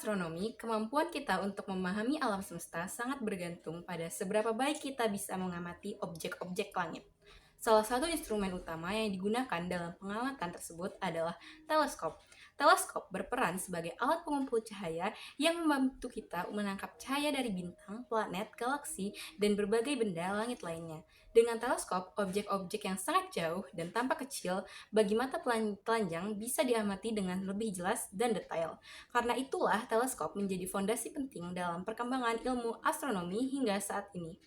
astronomi, kemampuan kita untuk memahami alam semesta sangat bergantung pada seberapa baik kita bisa mengamati objek-objek langit. Salah satu instrumen utama yang digunakan dalam pengamatan tersebut adalah teleskop. Teleskop berperan sebagai alat pengumpul cahaya yang membantu kita menangkap cahaya dari bintang, planet, galaksi, dan berbagai benda langit lainnya. Dengan teleskop, objek-objek yang sangat jauh dan tampak kecil bagi mata telanjang bisa diamati dengan lebih jelas dan detail. Karena itulah teleskop menjadi fondasi penting dalam perkembangan ilmu astronomi hingga saat ini.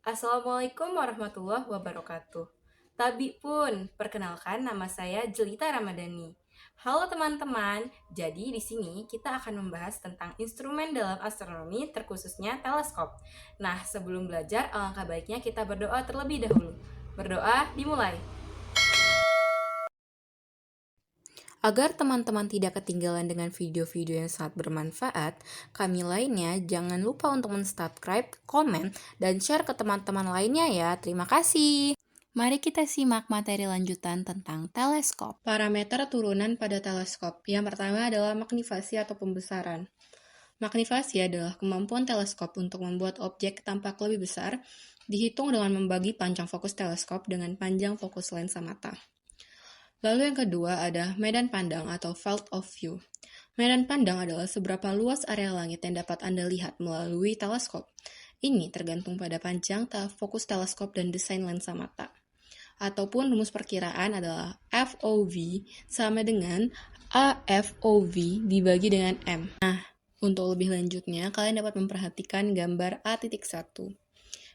Assalamualaikum warahmatullahi wabarakatuh. Tabi pun, perkenalkan nama saya Jelita Ramadhani. Halo teman-teman, jadi di sini kita akan membahas tentang instrumen dalam astronomi terkhususnya teleskop. Nah, sebelum belajar, alangkah baiknya kita berdoa terlebih dahulu. Berdoa dimulai. Agar teman-teman tidak ketinggalan dengan video-video yang sangat bermanfaat, kami lainnya jangan lupa untuk subscribe, komen, dan share ke teman-teman lainnya ya. Terima kasih. Mari kita simak materi lanjutan tentang teleskop. Parameter turunan pada teleskop. Yang pertama adalah magnifasi atau pembesaran. Magnifasi adalah kemampuan teleskop untuk membuat objek tampak lebih besar, dihitung dengan membagi panjang fokus teleskop dengan panjang fokus lensa mata. Lalu yang kedua ada medan pandang atau field of view. Medan pandang adalah seberapa luas area langit yang dapat Anda lihat melalui teleskop. Ini tergantung pada panjang fokus teleskop dan desain lensa mata. Ataupun rumus perkiraan adalah FOV sama dengan AFOV dibagi dengan M. Nah, untuk lebih lanjutnya, kalian dapat memperhatikan gambar A.1,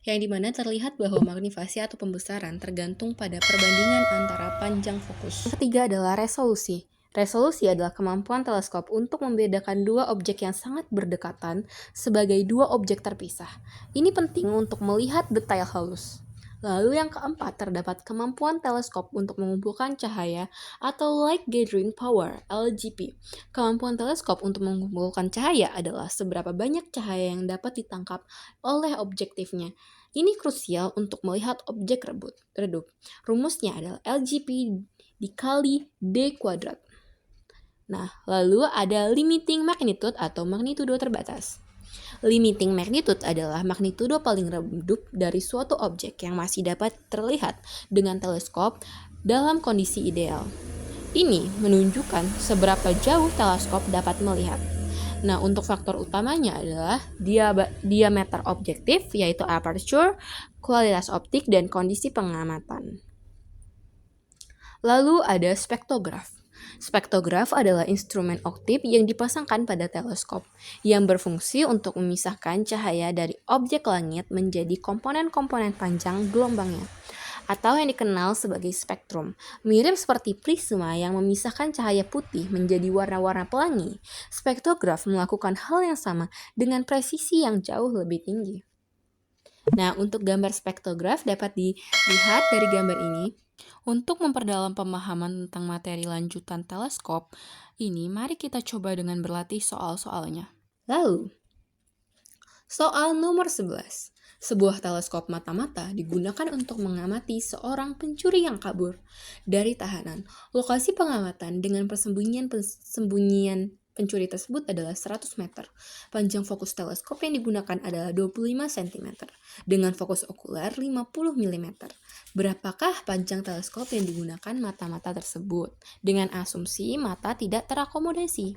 yang dimana terlihat bahwa magnifasi atau pembesaran tergantung pada perbandingan antara panjang fokus. Yang ketiga adalah resolusi. Resolusi adalah kemampuan teleskop untuk membedakan dua objek yang sangat berdekatan sebagai dua objek terpisah. Ini penting untuk melihat detail halus. Lalu yang keempat, terdapat kemampuan teleskop untuk mengumpulkan cahaya atau Light Gathering Power, LGP. Kemampuan teleskop untuk mengumpulkan cahaya adalah seberapa banyak cahaya yang dapat ditangkap oleh objektifnya. Ini krusial untuk melihat objek redup. Rumusnya adalah LGP dikali D kuadrat. Nah, lalu ada limiting magnitude atau magnitudo terbatas. Limiting magnitude adalah magnitudo paling redup dari suatu objek yang masih dapat terlihat dengan teleskop dalam kondisi ideal. Ini menunjukkan seberapa jauh teleskop dapat melihat. Nah, untuk faktor utamanya adalah diameter objektif, yaitu aperture, kualitas optik, dan kondisi pengamatan. Lalu ada spektograf. Spektograf adalah instrumen optik yang dipasangkan pada teleskop, yang berfungsi untuk memisahkan cahaya dari objek langit menjadi komponen-komponen panjang gelombangnya, atau yang dikenal sebagai spektrum. Mirip seperti prisma yang memisahkan cahaya putih menjadi warna-warna pelangi, spektograf melakukan hal yang sama dengan presisi yang jauh lebih tinggi. Nah, untuk gambar spektograf dapat dilihat dari gambar ini. Untuk memperdalam pemahaman tentang materi lanjutan teleskop ini, mari kita coba dengan berlatih soal-soalnya. Lalu, soal nomor 11. Sebuah teleskop mata-mata digunakan untuk mengamati seorang pencuri yang kabur dari tahanan. Lokasi pengamatan dengan persembunyian pencuri tersebut adalah 100 meter. Panjang fokus teleskop yang digunakan adalah 25 cm dengan fokus okuler 50 mm. Berapakah panjang teleskop yang digunakan mata-mata tersebut? Dengan asumsi mata tidak terakomodasi.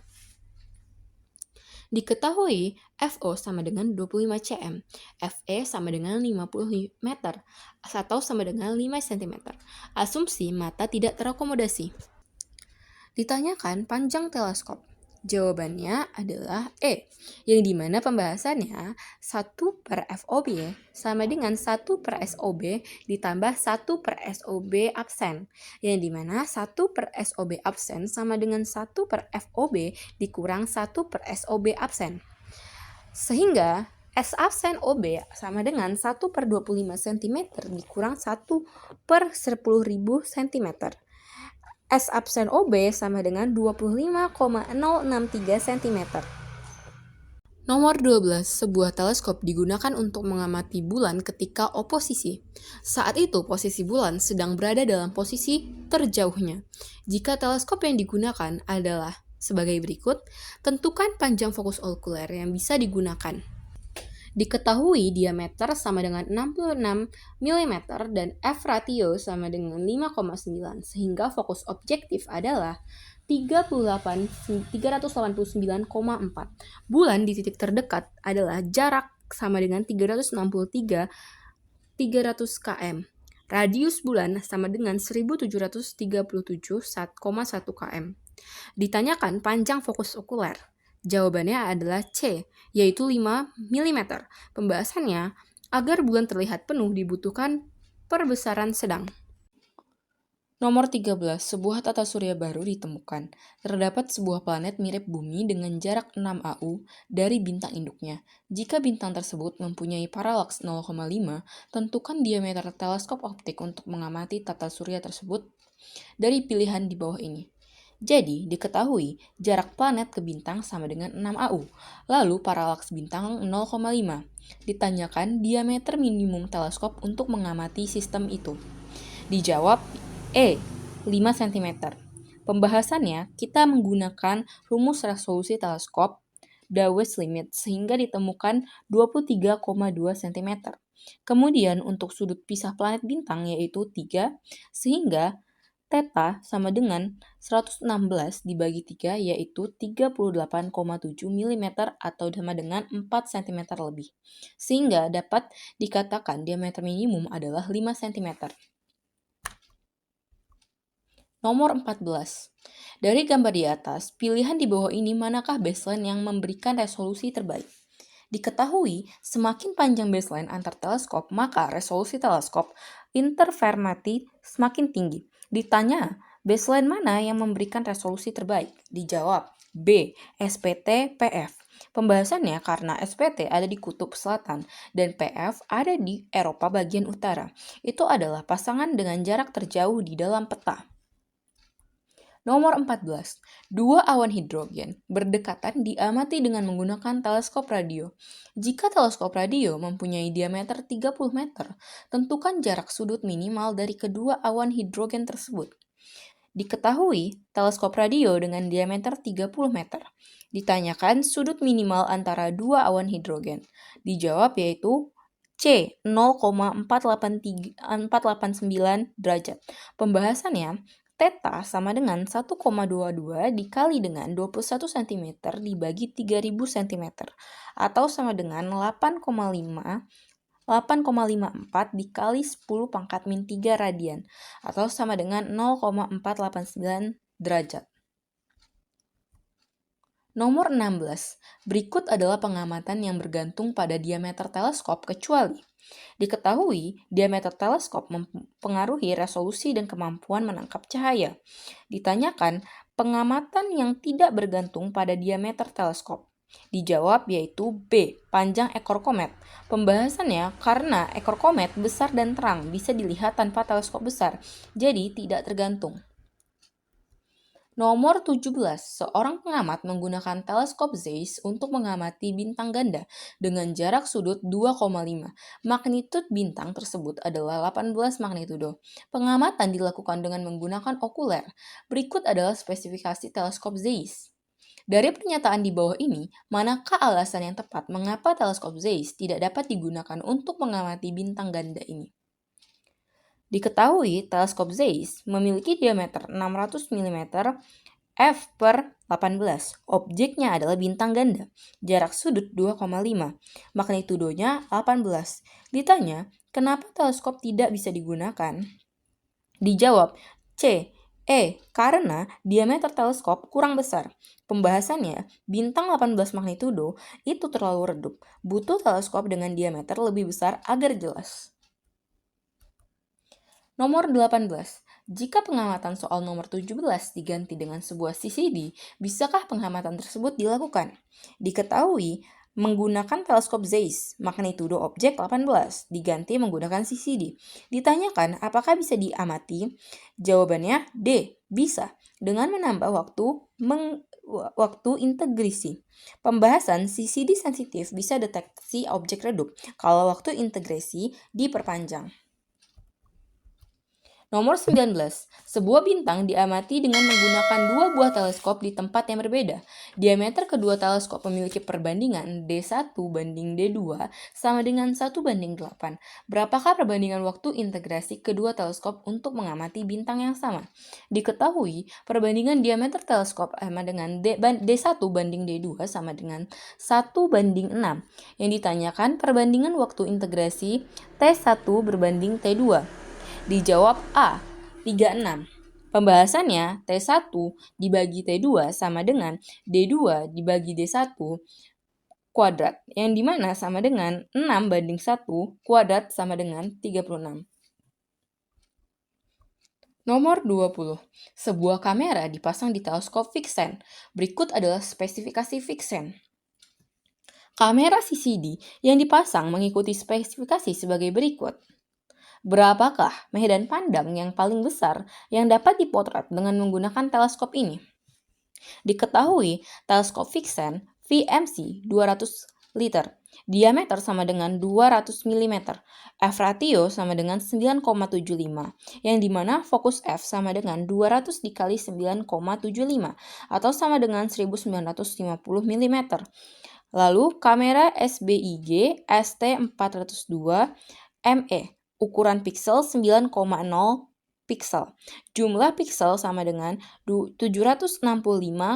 Diketahui FO sama dengan 25 cm, FE sama dengan 50 meter, atau sama dengan 5 cm. Asumsi mata tidak terakomodasi. Ditanyakan panjang teleskop. Jawabannya adalah E, yang dimana pembahasannya 1 per FOB sama dengan 1 per SOB ditambah 1 per SOB absen, yang dimana 1 per SOB absen sama dengan 1 per FOB dikurang 1 per SOB absen. Sehingga S absen OB sama dengan 1 per 25 cm dikurang 1 per 10.000 cm. S absen OB sama dengan 25,063 cm. Nomor 12, sebuah teleskop digunakan untuk mengamati bulan ketika oposisi. Saat itu posisi bulan sedang berada dalam posisi terjauhnya. Jika teleskop yang digunakan adalah sebagai berikut. Tentukan panjang fokus okuler yang bisa digunakan. Diketahui diameter sama dengan 66 mm dan f ratio sama dengan 5,9 sehingga fokus objektif adalah 389,4. Bulan di titik terdekat adalah jarak sama dengan 363 300 km. Radius bulan sama dengan 1737,1 km. Ditanyakan panjang fokus okuler. Jawabannya adalah C, yaitu 5 mm. Pembahasannya, agar bulan terlihat penuh dibutuhkan perbesaran sedang. Nomor 13, sebuah tata surya baru ditemukan. Terdapat sebuah planet mirip bumi dengan jarak 6 AU dari bintang induknya. Jika bintang tersebut mempunyai paralaks 0,5, tentukan diameter teleskop optik untuk mengamati tata surya tersebut dari pilihan di bawah ini. Jadi, diketahui jarak planet ke bintang sama dengan 6 AU, lalu paralaks bintang 0,5. Ditanyakan diameter minimum teleskop untuk mengamati sistem itu. Dijawab E, 5 cm. Pembahasannya, kita menggunakan rumus resolusi teleskop Dawes limit sehingga ditemukan 23,2 cm. Kemudian untuk sudut pisah planet bintang yaitu 3, sehingga theta sama dengan 116 dibagi 3 yaitu 38,7 mm atau sama dengan 4 cm lebih. Sehingga dapat dikatakan diameter minimum adalah 5 cm. Nomor 14. Dari gambar di atas, pilihan di bawah ini manakah baseline yang memberikan resolusi terbaik? Diketahui, semakin panjang baseline antar teleskop, maka resolusi teleskop interfermati semakin tinggi. Ditanya, baseline mana yang memberikan resolusi terbaik? Dijawab, B, SPT PF. Pembahasannya karena SPT ada di kutub selatan dan PF ada di Eropa bagian utara. Itu adalah pasangan dengan jarak terjauh di dalam peta. Nomor 14. Dua awan hidrogen berdekatan diamati dengan menggunakan teleskop radio. Jika teleskop radio mempunyai diameter 30 meter, tentukan jarak sudut minimal dari kedua awan hidrogen tersebut. Diketahui teleskop radio dengan diameter 30 meter. Ditanyakan sudut minimal antara dua awan hidrogen. Dijawab yaitu C, 0,489 derajat. Pembahasannya, theta sama dengan 1,22 dikali dengan 21 cm dibagi 3000 cm atau sama dengan 8,54 dikali 10 pangkat min 3 radian atau sama dengan 0,489 derajat. Nomor 16. Berikut adalah pengamatan yang bergantung pada diameter teleskop kecuali diketahui diameter teleskop mempengaruhi resolusi dan kemampuan menangkap cahaya. Ditanyakan pengamatan yang tidak bergantung pada diameter teleskop. Dijawab yaitu B, panjang ekor komet. Pembahasannya karena ekor komet besar dan terang bisa dilihat tanpa teleskop besar, jadi tidak tergantung. Nomor 17. Seorang pengamat menggunakan teleskop Zeiss untuk mengamati bintang ganda dengan jarak sudut 2,5. Magnitud bintang tersebut adalah 18 magnitudo. Pengamatan dilakukan dengan menggunakan okuler. Berikut adalah spesifikasi teleskop Zeiss. Dari pernyataan di bawah ini, manakah alasan yang tepat mengapa teleskop Zeiss tidak dapat digunakan untuk mengamati bintang ganda ini? Diketahui teleskop Zeiss memiliki diameter 600 mm f per 18. Objeknya adalah bintang ganda. Jarak sudut 2,5. Magnitudonya 18. Ditanya, kenapa teleskop tidak bisa digunakan? Dijawab, C. Karena diameter teleskop kurang besar. Pembahasannya, bintang 18 magnitudo itu terlalu redup. Butuh teleskop dengan diameter lebih besar agar jelas. Nomor 18. Jika pengamatan soal nomor 17 diganti dengan sebuah CCD, bisakah pengamatan tersebut dilakukan? Diketahui, menggunakan teleskop Zeiss, magnitudo objek 18, diganti menggunakan CCD. Ditanyakan apakah bisa diamati? Jawabannya D, bisa, dengan menambah waktu integrasi. Pembahasan CCD sensitif bisa deteksi objek redup kalau waktu integrasi diperpanjang. Nomor 19. Sebuah bintang diamati dengan menggunakan dua buah teleskop di tempat yang berbeda. Diameter kedua teleskop memiliki perbandingan D1 banding D2 sama dengan 1:8. Berapakah perbandingan waktu integrasi kedua teleskop untuk mengamati bintang yang sama? Diketahui, perbandingan diameter teleskop sama dengan D1 banding D2 sama dengan 1:6. Yang ditanyakan perbandingan waktu integrasi T1 berbanding T2. Dijawab A, 36. Pembahasannya, T1 dibagi T2 sama dengan D2 dibagi D1 kuadrat, yang dimana sama dengan 6:1 kuadrat sama dengan 36. Nomor 20. Sebuah kamera dipasang di teleskop Vixen. Berikut adalah spesifikasi Vixen. Kamera CCD yang dipasang mengikuti spesifikasi sebagai berikut. Berapakah medan pandang yang paling besar yang dapat dipotret dengan menggunakan teleskop ini? Diketahui, teleskop Vixen VMC 200 liter, diameter sama dengan 200 mm, f ratio sama dengan 9,75, yang dimana fokus f sama dengan 200 dikali 9,75 atau sama dengan 1950 mm. Lalu kamera SBIG ST402 ME, ukuran piksel 9,0 piksel. Jumlah piksel sama dengan 765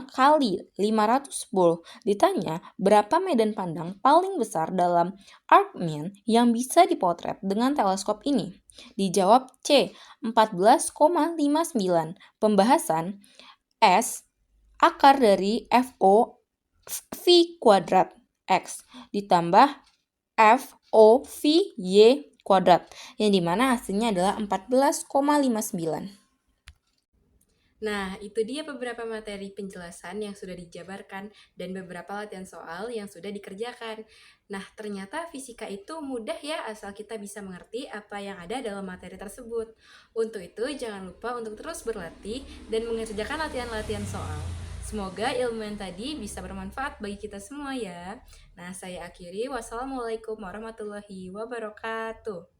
kali 510. Ditanya, berapa medan pandang paling besar dalam arcmin yang bisa dipotret dengan teleskop ini? Dijawab C, 14,59. Pembahasan S akar dari FO V kuadrat X ditambah FO V Y kuadrat, yang dimana hasilnya adalah 14,59. Nah, itu dia beberapa materi penjelasan yang sudah dijabarkan dan beberapa latihan soal yang sudah dikerjakan. Nah, ternyata fisika itu mudah ya asal kita bisa mengerti apa yang ada dalam materi tersebut. Untuk itu, jangan lupa untuk terus berlatih dan mengerjakan latihan-latihan soal. Semoga ilmu yang tadi bisa bermanfaat bagi kita semua ya. Nah, saya akhiri. Wassalamualaikum warahmatullahi wabarakatuh.